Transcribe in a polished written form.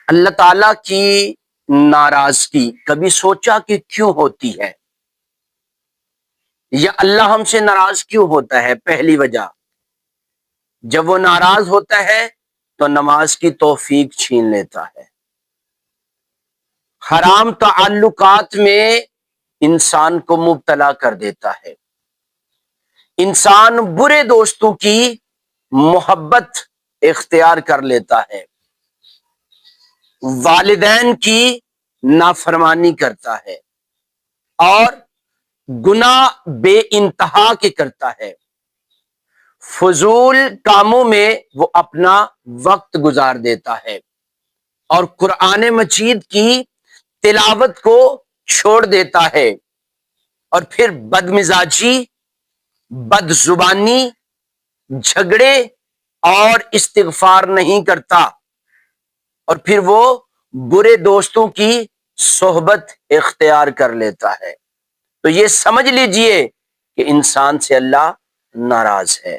اللہ تعالیٰ کی ناراضگی کبھی سوچا کہ کیوں ہوتی ہے، یا اللہ ہم سے ناراض کیوں ہوتا ہے؟ پہلی وجہ، جب وہ ناراض ہوتا ہے تو نماز کی توفیق چھین لیتا ہے، حرام تعلقات میں انسان کو مبتلا کر دیتا ہے، انسان برے دوستوں کی محبت اختیار کر لیتا ہے، والدین کی نافرمانی کرتا ہے، اور گناہ بے انتہا کے کرتا ہے، فضول کاموں میں وہ اپنا وقت گزار دیتا ہے، اور قرآن مجید کی تلاوت کو چھوڑ دیتا ہے، اور پھر بدمزاجی، بد زبانی، جھگڑے اور استغفار نہیں کرتا، اور پھر وہ برے دوستوں کی صحبت اختیار کر لیتا ہے۔ تو یہ سمجھ لیجئے کہ انسان سے اللہ ناراض ہے۔